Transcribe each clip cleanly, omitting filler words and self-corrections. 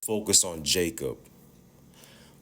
Focus on Jacob.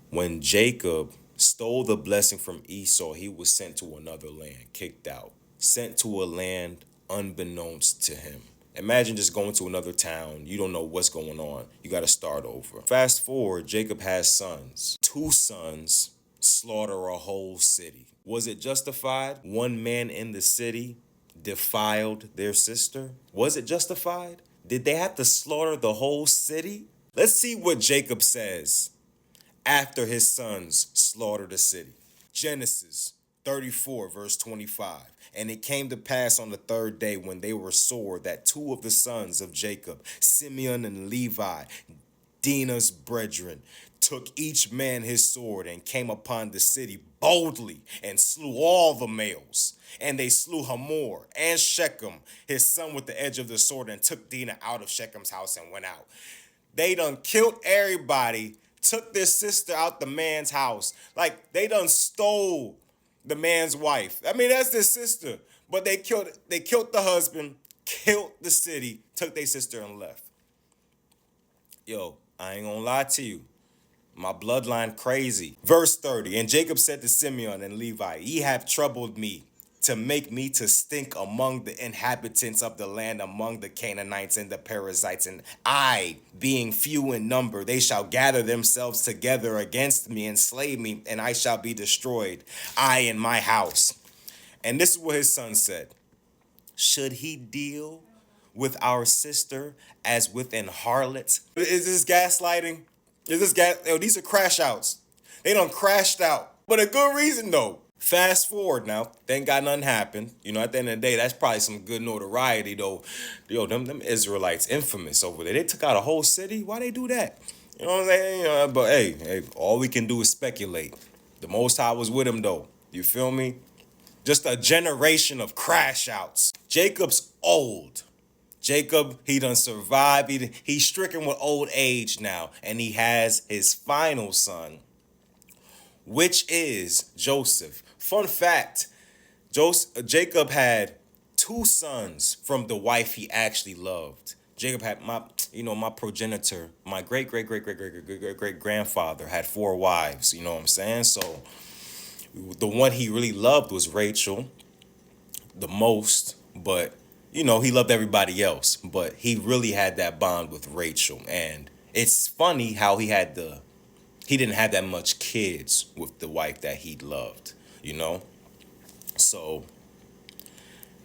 When Jacob stole the blessing from Esau, he was sent to another land, kicked out, sent to a land unbeknownst to him. Imagine just going to another town. You don't know what's going on. You got to start over. Fast forward, Jacob has sons. Two sons slaughter a whole city. Was it justified? One man in the city defiled their sister. Was it justified? Did they have to slaughter the whole city? Let's see what Jacob says after his sons slaughtered the city. Genesis 34, verse 25. And it came to pass on the third day when they were sore that two of the sons of Jacob, Simeon and Levi, Dinah's brethren, took each man his sword and came upon the city boldly and slew all the males. And they slew Hamor and Shechem, his son, with the edge of the sword, and took Dinah out of Shechem's house and went out. They done killed everybody, took their sister out the man's house. Like, they done stole the man's wife. I mean, that's their sister. But they killed the husband, killed the city, took their sister and left. Yo, I ain't gonna lie to you. My bloodline crazy. Verse 30, and Jacob said to Simeon and Levi, ye have troubled me to make me to stink among the inhabitants of the land, among the Canaanites and the Perizzites. And I, being few in number, they shall gather themselves together against me and slay me, and I shall be destroyed, I and my house. And this is what his son said. Should he deal with our sister as with an harlot? Is this gaslighting? These are crash outs. They done crashed out. But a good reason though. Fast forward now, thank God nothing happened. You know, at the end of the day, that's probably some good notoriety though. Yo, them Israelites infamous over there. They took out a whole city. Why they do that? You know what I'm saying? You know, but hey, all we can do is speculate. The Most High was with him though. You feel me? Just a generation of crash outs. Jacob's old. Jacob, he done survived. He's stricken with old age now. And he has his final son, which is Joseph. Fun fact, Jacob had two sons from the wife he actually loved. Jacob had my progenitor, my great grandfather had four wives, you know what I'm saying? So the one he really loved was Rachel the most, but he loved everybody else, but he really had that bond with Rachel. And it's funny how he didn't have that much kids with the wife that he loved, So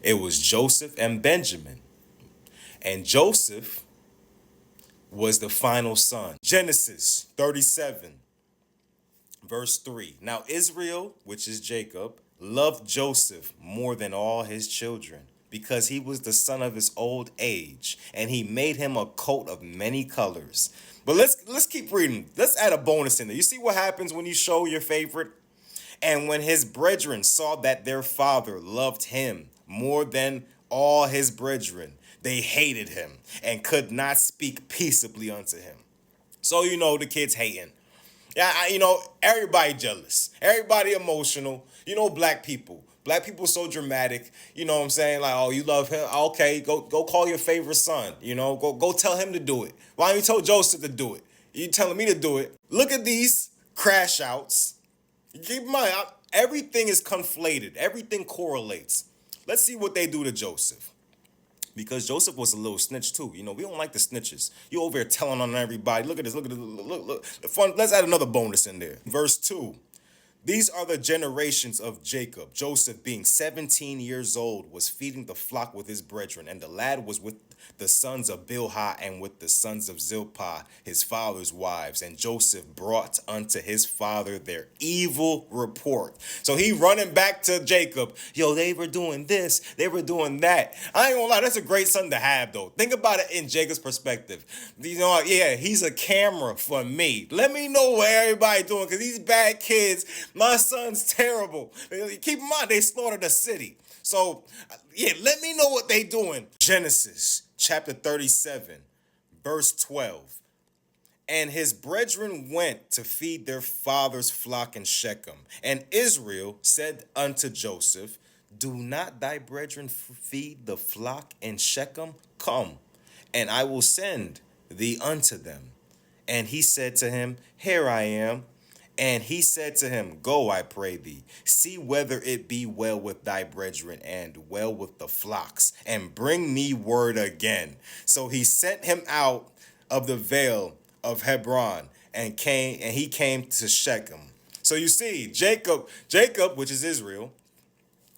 it was Joseph and Benjamin. And Joseph was the final son. Genesis 37, verse 3. Now Israel, which is Jacob, loved Joseph more than all his children, because he was the son of his old age, and he made him a coat of many colors. But let's keep reading. Let's add a bonus in there. You see what happens when you show your favorite? And when his brethren saw that their father loved him more than all his brethren, they hated him and could not speak peaceably unto him. So the kids hating. Yeah, everybody jealous. Everybody emotional. Black people. Black people so dramatic, you know what I'm saying? Like, oh, you love him? Okay, go call your favorite son, go tell him to do it. Why don't you tell Joseph to do it? You telling me to do it. Look at these crash outs. Keep in mind, everything is conflated. Everything correlates. Let's see what they do to Joseph. Because Joseph was a little snitch too. We don't like the snitches. You over here telling on everybody. Look at this, look. Fun. Let's add another bonus in there. Verse 2. These are the generations of Jacob. Joseph, being 17 years old, was feeding the flock with his brethren, and the lad was with the sons of Bilhah and with the sons of Zilpah, his father's wives. And Joseph brought unto his father their evil report. So he running back to Jacob. Yo, they were doing this. They were doing that. I ain't gonna lie, that's a great son to have, though. Think about it in Jacob's perspective. Yeah, he's a camera for me. Let me know what everybody doing, because these bad kids, my son's terrible. Keep in mind, they slaughtered the city. So, let me know what they doing. Genesis chapter 37, verse 12. And his brethren went to feed their father's flock in Shechem. And Israel said unto Joseph, do not thy brethren feed the flock in Shechem? Come, and I will send thee unto them. And he said to him, Here I am. And he said to him, Go, I pray thee, see whether it be well with thy brethren and well with the flocks, and bring me word again. So he sent him out of the vale of Hebron, and he came to Shechem. So you see, Jacob, which is Israel,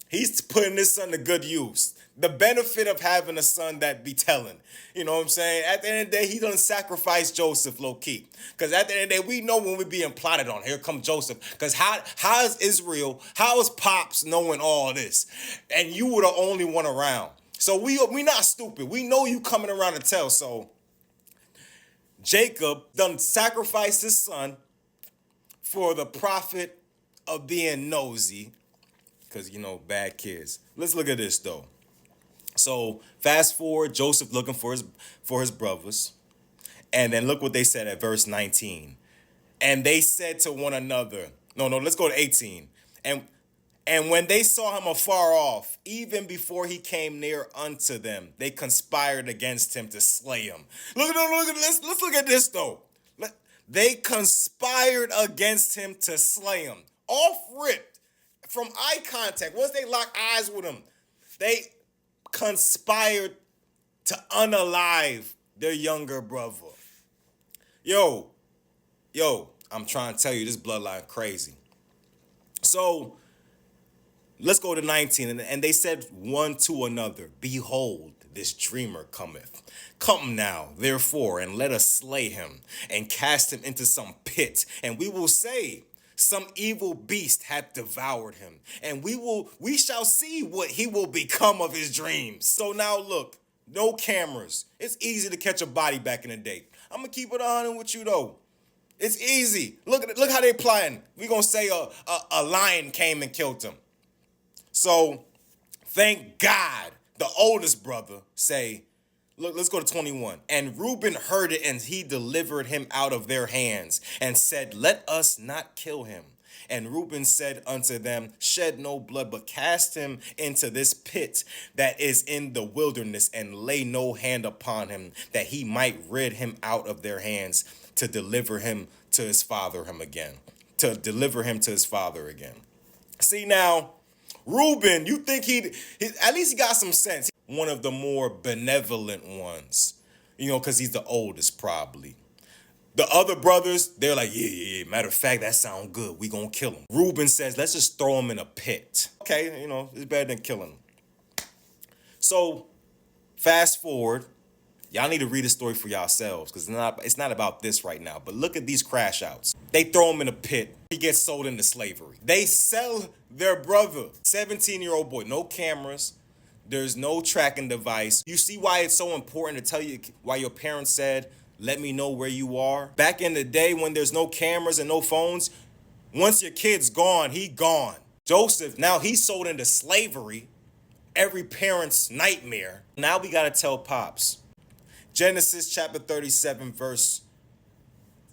he's putting his son to good use. The benefit of having a son that be telling. You know what I'm saying? At the end of the day, he done sacrifice Joseph low key. Because at the end of the day, we know when we being plotted on. Here come Joseph. Because how is Israel, how is Pops knowing all this? And you were the only one around. So we not stupid. We know you coming around to tell. So Jacob done sacrificed his son for the profit of being nosy. Because, bad kids. Let's look at this, though. So fast forward, Joseph looking for his brothers. And then look what they said at verse 19. And they said to one another, no, let's go to 18. And when they saw him afar off, even before he came near unto them, they conspired against him to slay him. Look at this. Let's look at this, though. They conspired against him to slay him. Off rip, from eye contact. Once they lock eyes with him, they conspired to unalive their younger brother. Yo, I'm trying to tell you, this bloodline crazy. So let's go to 19. And they said one to another, Behold, this dreamer cometh. Come now, therefore, and let us slay him and cast him into some pit. And we will say, some evil beast hath devoured him, and we shall see what he will become of his dreams. So now look, no cameras. It's easy to catch a body back in the day. I'm gonna keep it 100 with you though. It's easy. Look how they plotting. We gonna say a lion came and killed him. So thank God the oldest brother say, look, let's go to 21. And Reuben heard it, and he delivered him out of their hands, and said, Let us not kill him. And Reuben said unto them, Shed no blood, but cast him into this pit that is in the wilderness, and lay no hand upon him, that he might rid him out of their hands, to deliver him to his father again. See now, Reuben, you think he at least he got some sense. One of the more benevolent ones, because he's the oldest probably. The other brothers, they're like, yeah. Matter of fact, that sounds good. We gonna kill him. Reuben says, let's just throw him in a pit. Okay, it's better than killing him. So fast forward, y'all need to read the story for yourselves because it's not about this right now. But look at these crash outs. They throw him in a pit. He gets sold into slavery. They sell their brother, 17-year-old boy, no cameras. There's no tracking device. You see why it's so important to tell you why your parents said, let me know where you are? Back in the day when there's no cameras and no phones, once your kid's gone, he gone. Joseph, now he's sold into slavery. Every parent's nightmare. Now we got to tell Pops. Genesis chapter 37, verse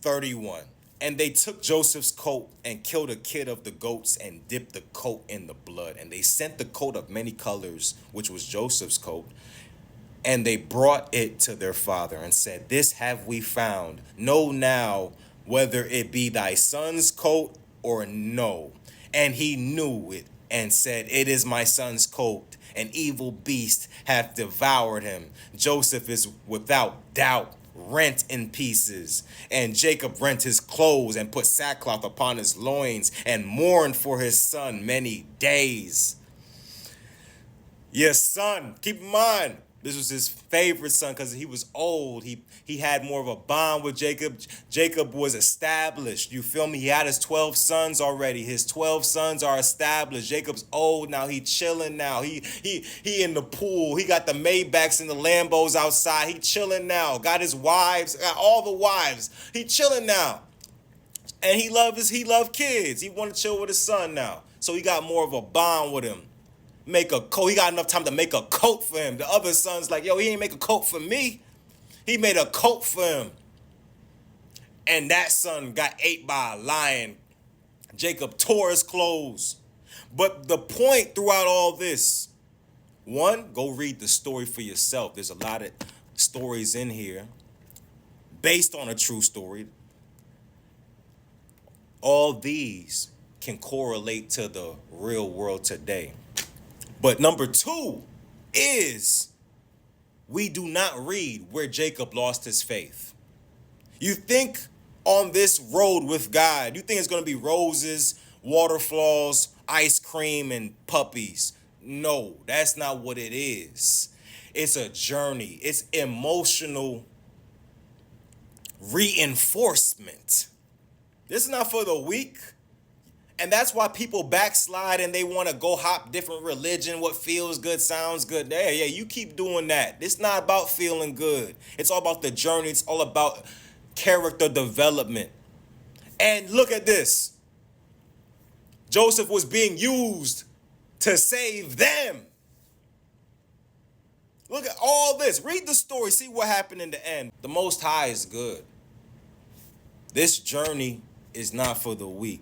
31. And they took Joseph's coat and killed a kid of the goats and dipped the coat in the blood. And they sent the coat of many colors, which was Joseph's coat, and they brought it to their father and said, This have we found. Know now whether it be thy son's coat or no. And he knew it and said, It is my son's coat. An evil beast hath devoured him. Joseph is without doubt rent in pieces. And Jacob rent his clothes and put sackcloth upon his loins and mourned for his son many days. Yes, son, keep in mind, this was his favorite son because he was old. He had more of a bond with Jacob. Jacob was established. You feel me? He had his 12 sons already. His 12 sons are established. Jacob's old now. He chilling now. He in the pool. He got the Maybachs and the Lambos outside. He chilling now. Got his wives, got all the wives. He chilling now. And he loved kids. He want to chill with his son now. So he got more of a bond with him. Make a coat. He got enough time to make a coat for him. The other son's like, yo, he ain't make a coat for me. He made a coat for him. And that son got ate by a lion. Jacob tore his clothes. But the point throughout all this, one, go read the story for yourself. There's a lot of stories in here based on a true story. All these can correlate to the real world today. But number two is we do not read where Jacob lost his faith. You think on this road with God, you think it's going to be roses, waterfalls, ice cream, and puppies. No, that's not what it is. It's a journey, it's emotional reinforcement. This is not for the weak. And that's why people backslide and they want to go hop different religion. What feels good sounds good. Yeah, you keep doing that. It's not about feeling good. It's all about the journey. It's all about character development. And look at this. Joseph was being used to save them. Look at all this. Read the story. See what happened in the end. The Most High is good. This journey is not for the weak.